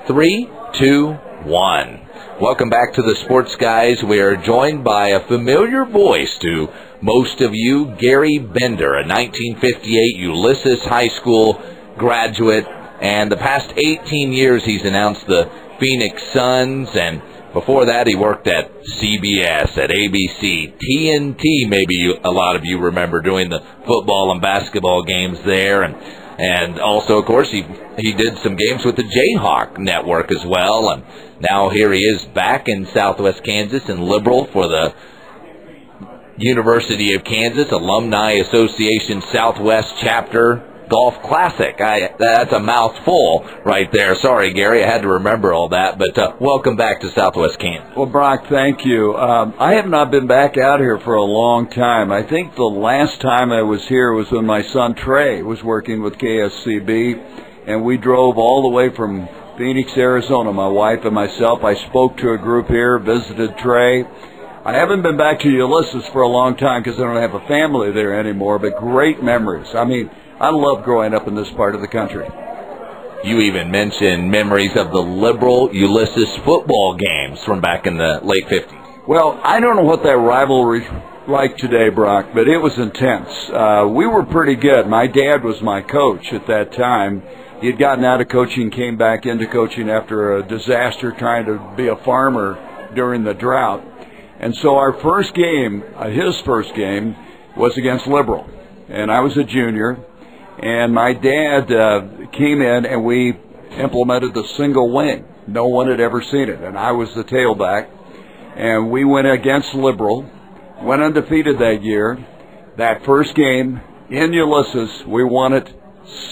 3, 2, 1. Welcome back to the Sports Guys. We are joined by a familiar voice to most of you, Gary Bender, a 1958 Ulysses High School graduate. And the past 18 years, he's announced the Phoenix Suns, and before that, he worked at CBS, at ABC, TNT. Maybe a lot of you remember doing the football and basketball games there, and also, of course, he did some games with the Jayhawk Network as well. And now here he is back in Southwest Kansas in Liberal for the University of Kansas Alumni Association Southwest Chapter Golf Classic. That's a mouthful right there. Sorry, Gary, I had to remember all that. But welcome back to Southwest Kansas. Well, Brock, thank you. I have not been back out here for a long time. I think the last time I was here was when my son Trey was working with KSCB, and we drove all the way from Phoenix, Arizona, my wife and myself. I spoke to a group here, visited Trey. I haven't been back to Ulysses for a long time because I don't have a family there anymore, but great memories. I mean, I love growing up in this part of the country. You even mentioned memories of the Liberal Ulysses football games from back in the late 50s. Well, I don't know what that rivalry like today, Brock, but it was intense. We were pretty good. My dad was my coach at that time. He had gotten out of coaching, came back into coaching after a disaster trying to be a farmer during the drought. And so our first game, his first game, was against Liberal. And I was a junior. And my dad came in, and we implemented the single wing. No one had ever seen it, and I was the tailback. And we went against Liberal, went undefeated that year. That first game in Ulysses, we won it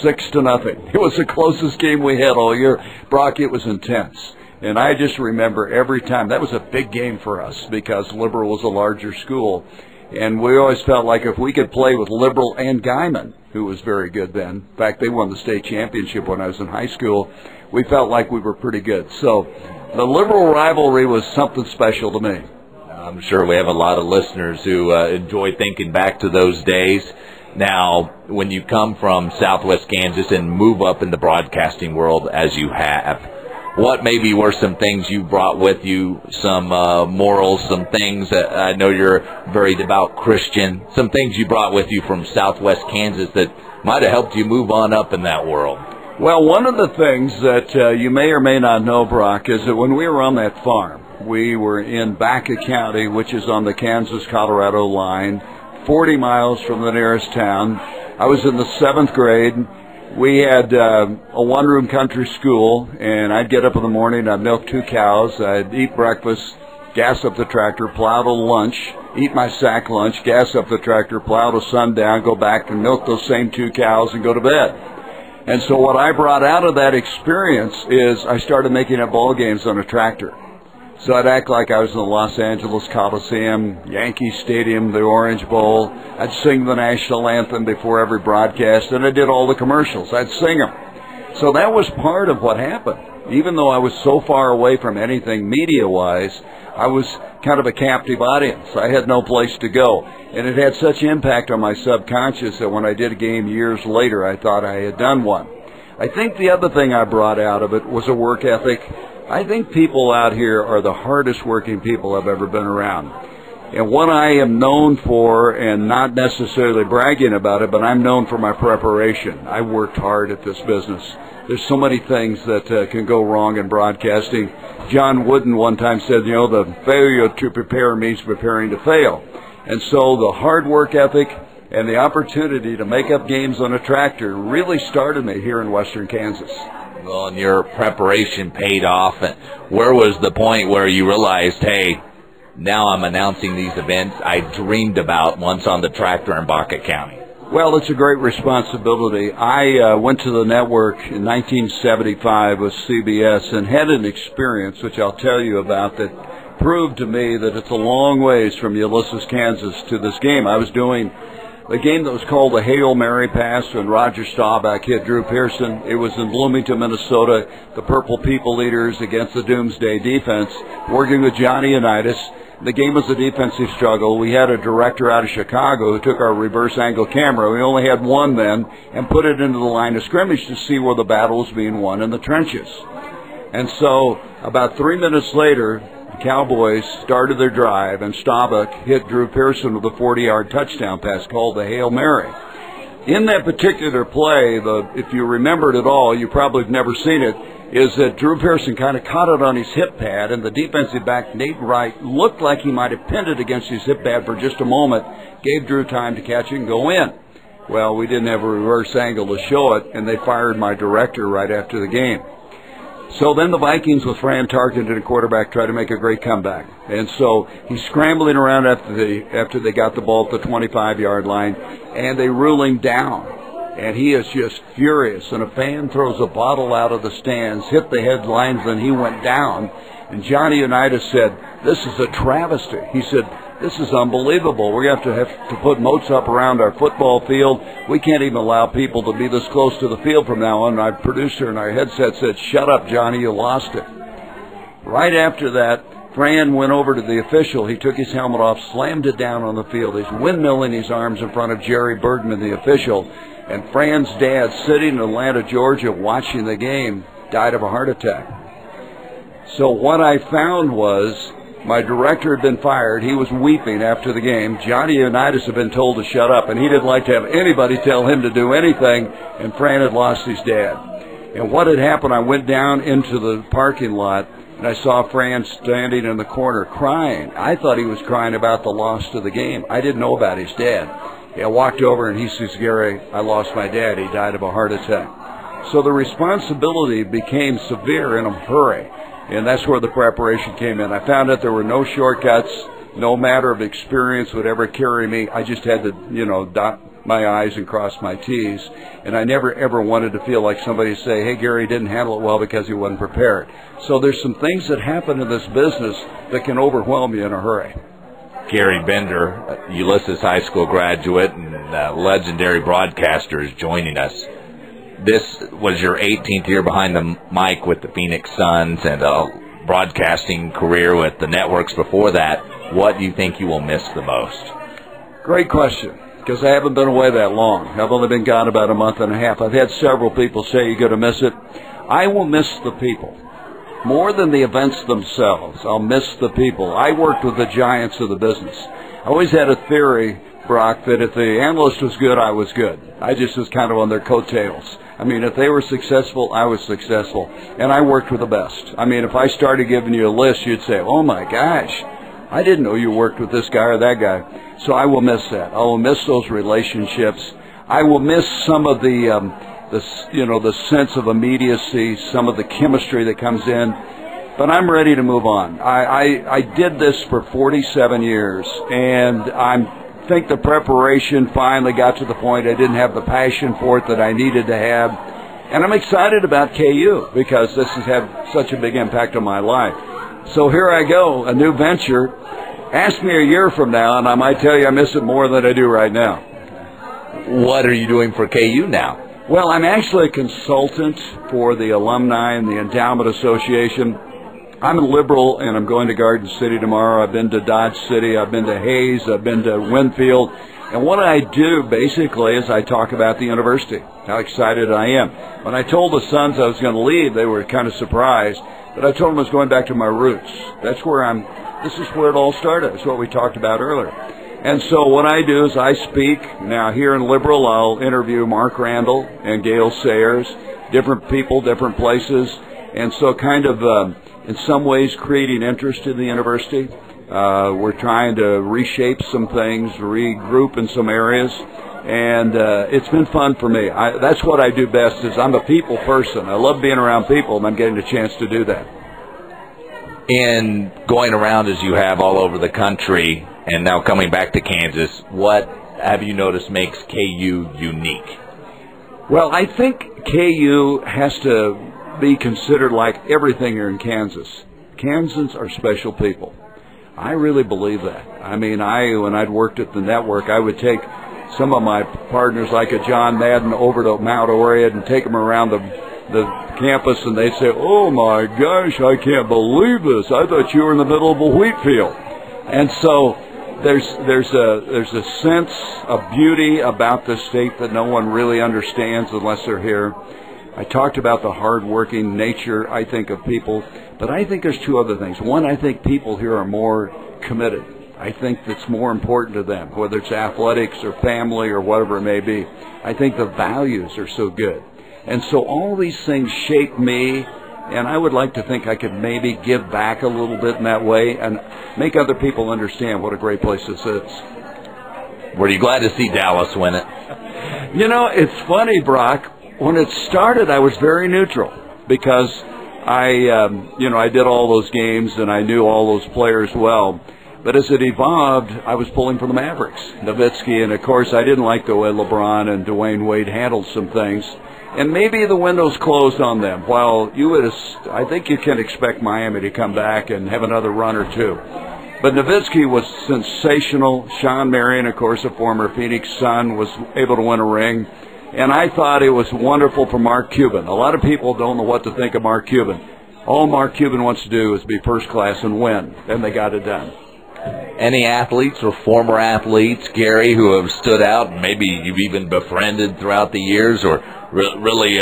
6-0. It was the closest game we had all year. Brock, it was intense. And I just remember every time. That was a big game for us because Liberal was a larger school. And we always felt like if we could play with Liberal and Guyman, who was very good then. In fact, they won the state championship when I was in high school. We felt like we were pretty good. So the Liberal rivalry was something special to me. I'm sure we have a lot of listeners who enjoy thinking back to those days. Now, when you come from Southwest Kansas and move up in the broadcasting world as you have, what maybe were some things you brought with you, some morals, some things that I know you're very devout Christian, some things you brought with you from Southwest Kansas that might have helped you move on up in that world? Well, one of the things that you may or may not know, Brock, is that when we were on that farm, we were in Baca County, which is on the Kansas-Colorado line, 40 miles from the nearest town. I was in the 7th grade. We had a one-room country school, and I'd get up in the morning, I'd milk 2 cows, I'd eat breakfast, gas up the tractor, plow to lunch, eat my sack lunch, gas up the tractor, plow to sundown, go back and milk those same 2 cows and go to bed. And so what I brought out of that experience is I started making up ball games on a tractor. So I'd act like I was in the Los Angeles Coliseum, Yankee Stadium, the Orange Bowl. I'd sing the national anthem before every broadcast, and I did all the commercials. I'd sing them. So that was part of what happened. Even though I was so far away from anything media-wise, I was kind of a captive audience. I had no place to go. And it had such impact on my subconscious that when I did a game years later, I thought I had done one. I think the other thing I brought out of it was a work ethic. I think people out here are the hardest working people I've ever been around. And what I am known for, and not necessarily bragging about it, but I'm known for my preparation. I worked hard at this business. There's so many things that can go wrong in broadcasting. John Wooden one time said, the failure to prepare means preparing to fail. And so the hard work ethic and the opportunity to make up games on a tractor really started me here in western Kansas. Well, and your preparation paid off. And where was the point where you realized, hey, now I'm announcing these events I dreamed about once on the tractor in Baca County? Well, it's a great responsibility. I went to the network in 1975 with CBS and had an experience, which I'll tell you about, that proved to me that it's a long ways from Ulysses, Kansas to this game. I was doing the game that was called the Hail Mary Pass when Roger Staubach hit Drew Pearson. It was in Bloomington, Minnesota, the Purple People Eaters against the Doomsday Defense, working with Johnny Unitas. The game was a defensive struggle. We had a director out of Chicago who took our reverse angle camera. We only had one then, and put it into the line of scrimmage to see where the battle was being won in the trenches. And so about 3 minutes later, the Cowboys started their drive, and Staubach hit Drew Pearson with a 40-yard touchdown pass called the Hail Mary. In that particular play, if you remember it at all, you probably have never seen it, is that Drew Pearson kind of caught it on his hip pad, and the defensive back, Nate Wright, looked like he might have pinned it against his hip pad for just a moment, gave Drew time to catch it and go in. Well, we didn't have a reverse angle to show it, and they fired my director right after the game. So then the Vikings with Fran Tarkenton at quarterback tried to make a great comeback. And so he's scrambling around after they got the ball at the 25-yard line, and they rule him down. And he is just furious. And a fan throws a bottle out of the stands, hit the headlines, and he went down. And Johnny Unitas said, "This is a travesty." He said, "This is unbelievable. We're going to have to put moats up around our football field. We can't even allow people to be this close to the field from now on." And our producer in our headset said, "Shut up, Johnny, you lost it." Right after that, Fran went over to the official. He took his helmet off, slammed it down on the field. He's windmilling his arms in front of Jerry Bergman, the official. And Fran's dad, sitting in Atlanta, Georgia, watching the game, died of a heart attack. So what I found was my director had been fired. He was weeping after the game. Johnny Unitas had been told to shut up, and he didn't like to have anybody tell him to do anything, and Fran had lost his dad. And what had happened, I went down into the parking lot, and I saw Fran standing in the corner crying. I thought he was crying about the loss to the game. I didn't know about his dad. I walked over, and he says, "Gary, I lost my dad. He died of a heart attack." So the responsibility became severe in a hurry. And that's where the preparation came in. I found out there were no shortcuts, no matter of experience would ever carry me. I just had to, dot my I's and cross my T's. And I never, ever wanted to feel like somebody say, "Hey, Gary didn't handle it well because he wasn't prepared." So there's some things that happen in this business that can overwhelm you in a hurry. Gary Bender, Ulysses High School graduate and legendary broadcaster, is joining us. This was your 18th year behind the mic with the Phoenix Suns and a broadcasting career with the networks before that. What do you think you will miss the most? Great question, because I haven't been away that long. I've only been gone about a month and a half. I've had several people say you're going to miss it. I will miss the people. More than the events themselves, I'll miss the people. I worked with the giants of the business. I always had a theory, Brock, that if the analyst was good, I was good. I just was kind of on their coattails. I mean, if they were successful, I was successful. And I worked with the best. I mean, if I started giving you a list, you'd say, "Oh, my gosh, I didn't know you worked with this guy or that guy." So I will miss that. I will miss those relationships. I will miss some of the sense of immediacy, some of the chemistry that comes in. But I'm ready to move on. I did this for 47 years, and I think the preparation finally got to the point I didn't have the passion for it that I needed to have. And I'm excited about KU because this has had such a big impact on my life. So here I go, a new venture. Ask me a year from now, and I might tell you I miss it more than I do right now. What are you doing for KU now? Well, I'm actually a consultant for the alumni and the Endowment Association. I'm a liberal, and I'm going to Garden City tomorrow. I've been to Dodge City. I've been to Hayes. I've been to Winfield. And what I do, basically, is I talk about the university, how excited I am. When I told the Suns I was going to leave, they were kind of surprised. But I told them I was going back to my roots. This is where it all started. It's what we talked about earlier. And so what I do is I speak. Now, here in Liberal, I'll interview Mark Randall and Gail Sayers, different people, different places. And so kind of, in some ways, creating interest in the university. We're trying to reshape some things, regroup in some areas. And it's been fun for me. That's what I do best is I'm a people person. I love being around people, and I'm getting a chance to do that. In going around as you have all over the country and now coming back to Kansas, what have you noticed makes KU unique? Well, I think KU has to be considered like everything here in Kansas. Kansans are special people. I really believe that. I mean, when I'd worked at the network, I would take some of my partners like a John Madden over to Mount Oriad and take them around the campus, and they'd say, "Oh my gosh, I can't believe this. I thought you were in the middle of a wheat field." And so there's a sense of beauty about this state that no one really understands unless they're here. I talked about the hard-working nature, I think, of people, but I think there's two other things. One, I think people here are more committed. I think that's more important to them, whether it's athletics or family or whatever it may be. I think the values are so good. And so all these things shape me, and I would like to think I could maybe give back a little bit in that way and make other people understand what a great place this is. Were you glad to see Dallas win it? You know, it's funny, Brock. When it started, I was very neutral because I did all those games and I knew all those players well. But as it evolved, I was pulling for the Mavericks, Nowitzki, and of course I didn't like the way LeBron and Dwayne Wade handled some things. And maybe the window's closed on them. While I think you can expect Miami to come back and have another run or two. But Nowitzki was sensational. Sean Marion, of course, a former Phoenix Sun, was able to win a ring. And I thought it was wonderful for Mark Cuban. A lot of people don't know what to think of Mark Cuban. All Mark Cuban wants to do is be first class and win, and they got it done. Any athletes or former athletes, Gary, who have stood out, maybe you've even befriended throughout the years, or really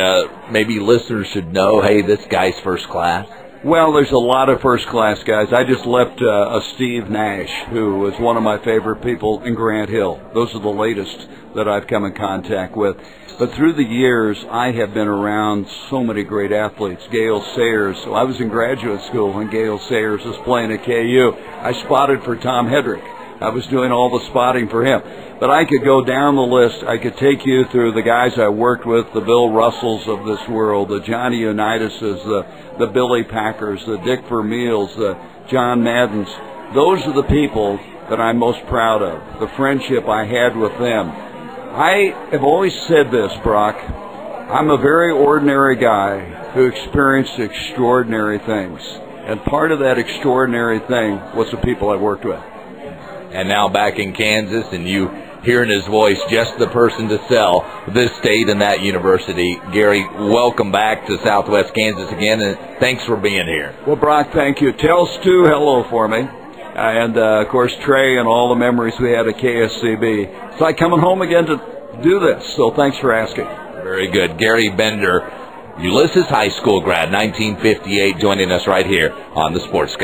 maybe listeners should know, hey, this guy's first class? Well, there's a lot of first-class guys. I just left a Steve Nash, who was one of my favorite people in Grant Hill. Those are the latest that I've come in contact with. But through the years, I have been around so many great athletes. Gale Sayers. So I was in graduate school when Gale Sayers was playing at KU. I spotted for Tom Hedrick. I was doing all the spotting for him. But I could go down the list. I could take you through the guys I worked with, the Bill Russells of this world, the Johnny Unitas's, the Billy Packers, the Dick Vermeils, the John Maddens. Those are the people that I'm most proud of, the friendship I had with them. I have always said this, Brock. I'm a very ordinary guy who experienced extraordinary things. And part of that extraordinary thing was the people I worked with. And now back in Kansas, and you hearing his voice, just the person to sell this state and that university. Gary, welcome back to Southwest Kansas again, and thanks for being here. Well, Brock, thank you. Tell Stu hello for me. And, of course, Trey and all the memories we had at KSCB. It's like coming home again to do this, so thanks for asking. Very good. Gary Bender, Ulysses High School grad, 1958, joining us right here on the Sports Guy.